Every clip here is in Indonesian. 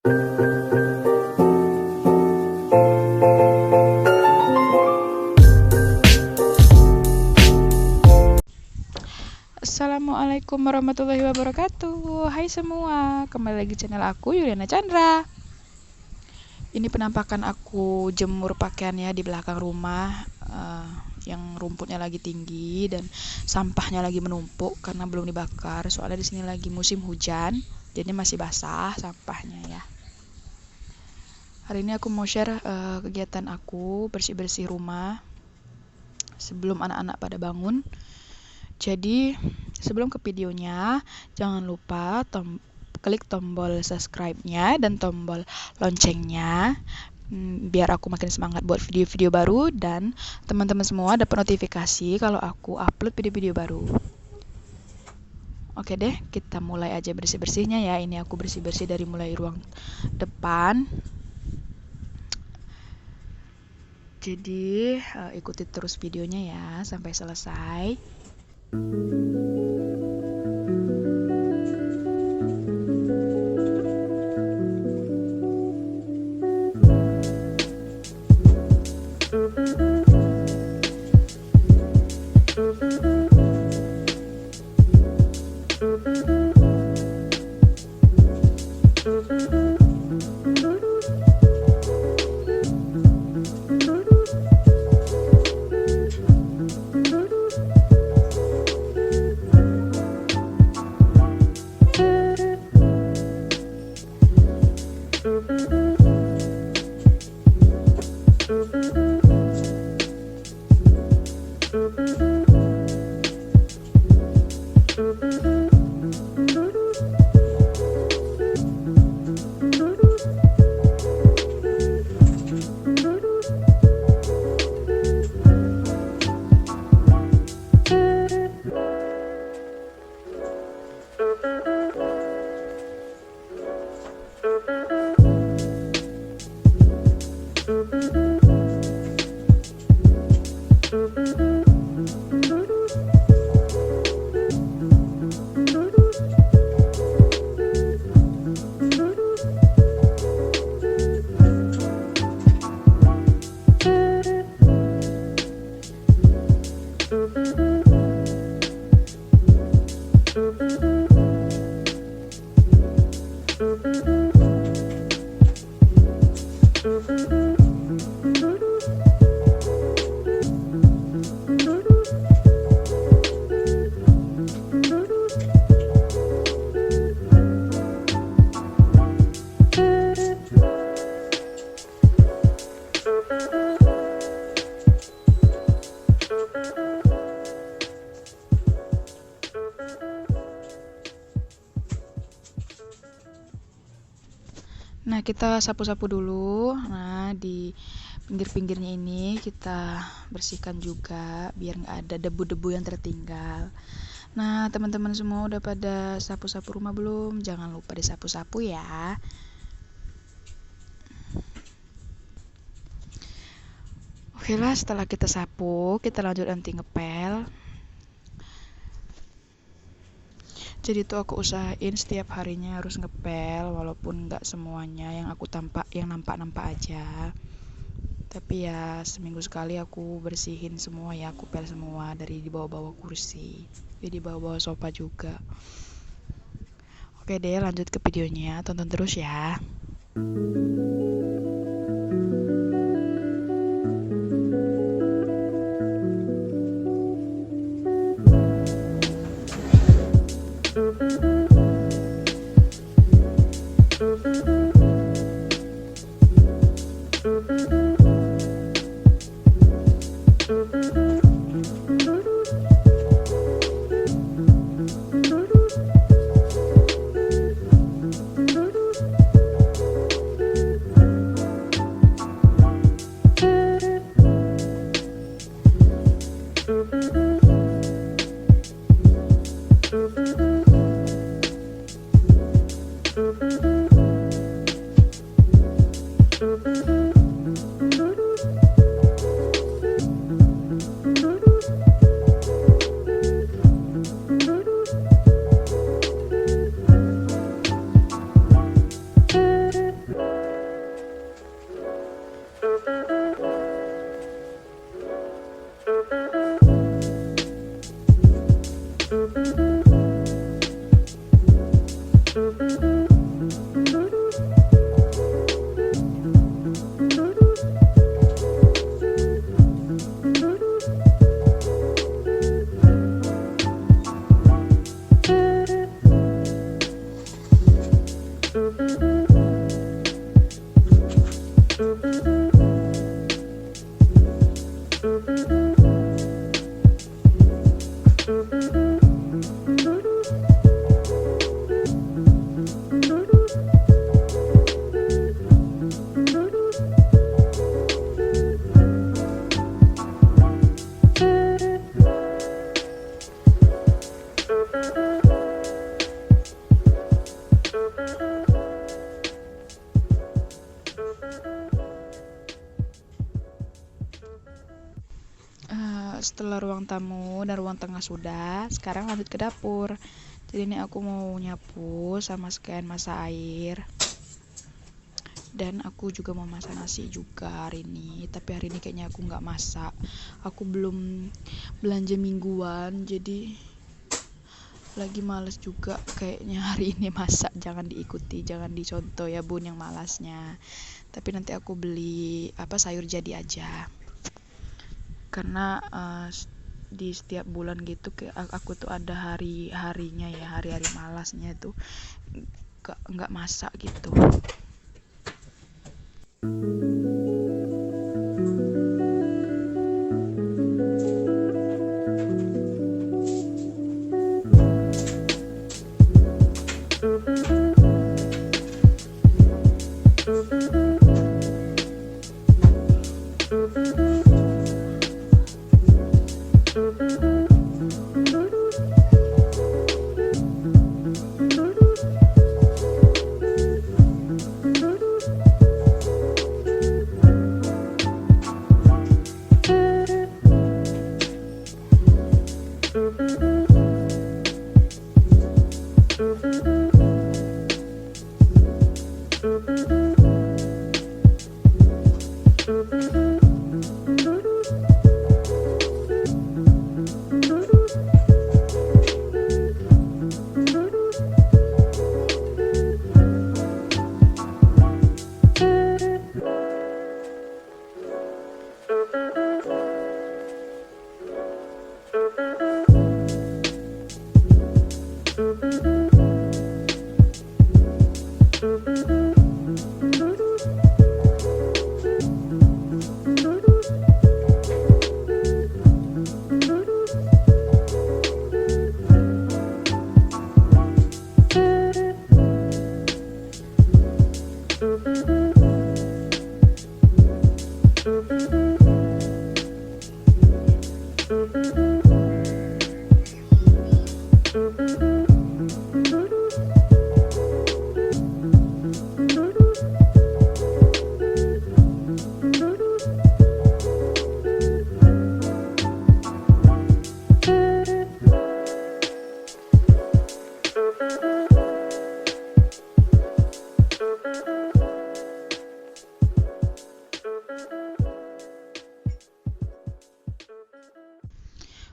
Assalamualaikum warahmatullahi wabarakatuh. Hai semua, kembali lagi channel aku Yuliana Chandra. Ini penampakan aku jemur pakaiannya di belakang rumah, yang rumputnya lagi tinggi dan sampahnya lagi menumpuk karena belum dibakar. Soalnya di sini lagi musim hujan, jadi masih basah sampahnya ya. Hari ini aku mau share kegiatan aku bersih-bersih rumah sebelum anak-anak pada bangun. Jadi sebelum ke videonya, jangan lupa klik tombol subscribe-nya dan tombol loncengnya, biar aku makin semangat buat video-video baru dan teman-teman semua dapat notifikasi kalau aku upload video-video baru. Oke deh, kita mulai aja bersih-bersihnya ya. Ini aku bersih-bersih dari mulai ruang depan. Jadi ikuti terus videonya ya sampai selesai. Nah, kita sapu-sapu dulu. Nah, di pinggir-pinggirnya ini kita bersihkan juga biar nggak ada debu-debu yang tertinggal. Nah, teman-teman semua udah pada sapu-sapu rumah belum? Jangan lupa disapu-sapu ya. Oke lah, setelah kita sapu, kita lanjut nanti ngepel. Jadi tuh aku usahain setiap harinya harus ngepel, walaupun nggak semuanya yang nampak-nampak aja. Tapi ya seminggu sekali aku bersihin semua ya, aku pel semua dari di bawah-bawah kursi, di bawah-bawah sofa juga. Oke deh, lanjut ke videonya, tonton terus ya. setelah ruang tamu dan ruang tengah sudah, sekarang lanjut ke dapur. Jadi ini aku mau nyapu sama sekalian masak air. Dan aku juga mau masak nasi juga hari ini. Tapi hari ini kayaknya aku nggak masak. Aku belum belanja mingguan, jadi lagi males juga kayaknya hari ini masak. Jangan diikuti, jangan dicontoh ya bun yang malasnya. Tapi nanti aku beli sayur jadi aja. Karena di setiap bulan gitu aku tuh ada hari-harinya ya, hari-hari malasnya tuh nggak masak gitu.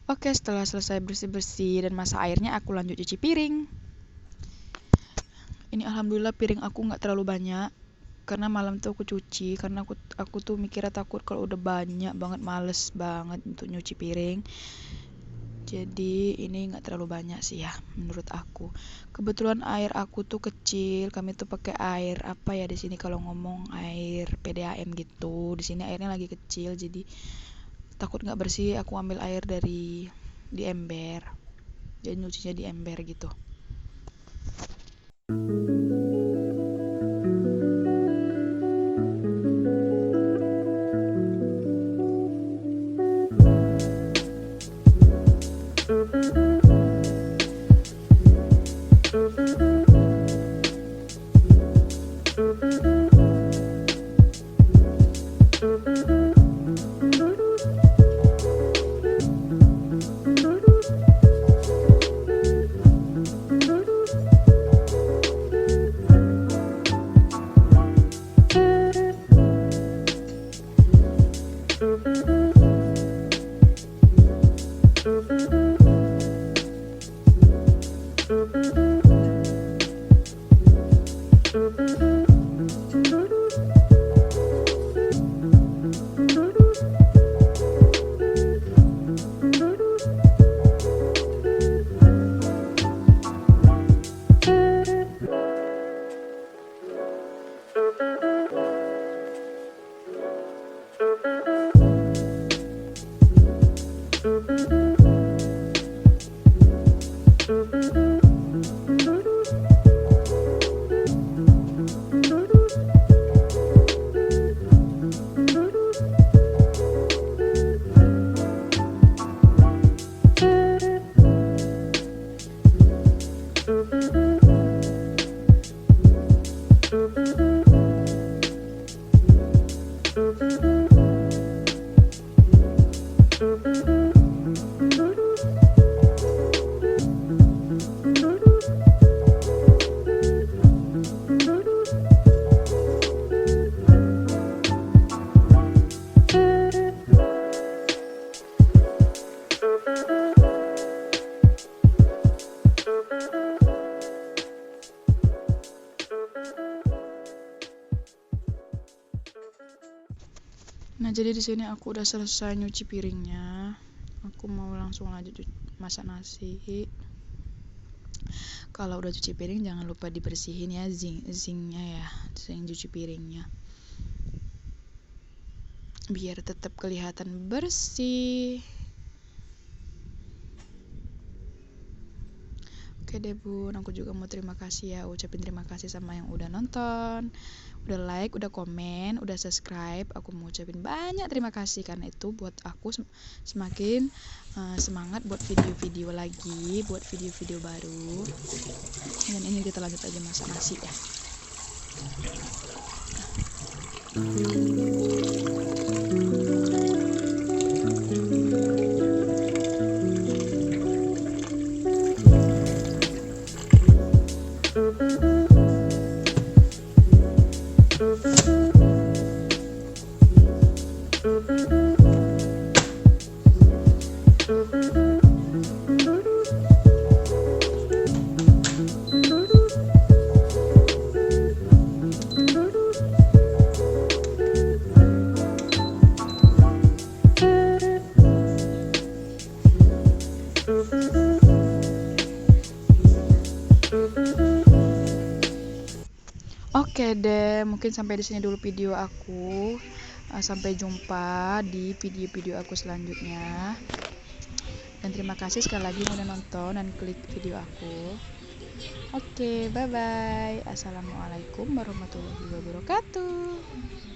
Oke, setelah selesai bersih-bersih dan masak airnya, aku lanjut cuci piring. Ini alhamdulillah piring aku nggak terlalu banyak, karena malam tuh aku cuci, karena aku tuh mikirnya takut kalau udah banyak banget, males banget untuk nyuci piring. Jadi ini nggak terlalu banyak sih ya menurut aku. Kebetulan air aku tuh kecil, kami tuh pakai air di sini kalau ngomong air PDAM gitu. Di sini airnya lagi kecil, jadi takut nggak bersih, aku ambil air di ember, jadi nyucinya di ember gitu. Nah, jadi di sini aku udah selesai nyuci piringnya. Aku mau langsung lanjut masak nasi. Kalau udah cuci piring jangan lupa dibersihin ya zinknya ya, zinc cuci piringnya. Biar tetap kelihatan bersih. Oke deh bun, aku juga mau terima kasih ya, ucapin terima kasih sama yang udah nonton, udah like, udah komen, udah subscribe. Aku mau ucapin banyak terima kasih karena itu buat aku semakin semangat buat video-video lagi, buat video-video baru. Dan ini kita lanjut aja masak nasi ya. Oke deh, mungkin sampai di sini dulu video aku. Sampai jumpa di video-video aku selanjutnya. Dan terima kasih sekali lagi udah nonton dan klik video aku. Oke, bye bye. Assalamualaikum warahmatullahi wabarakatuh.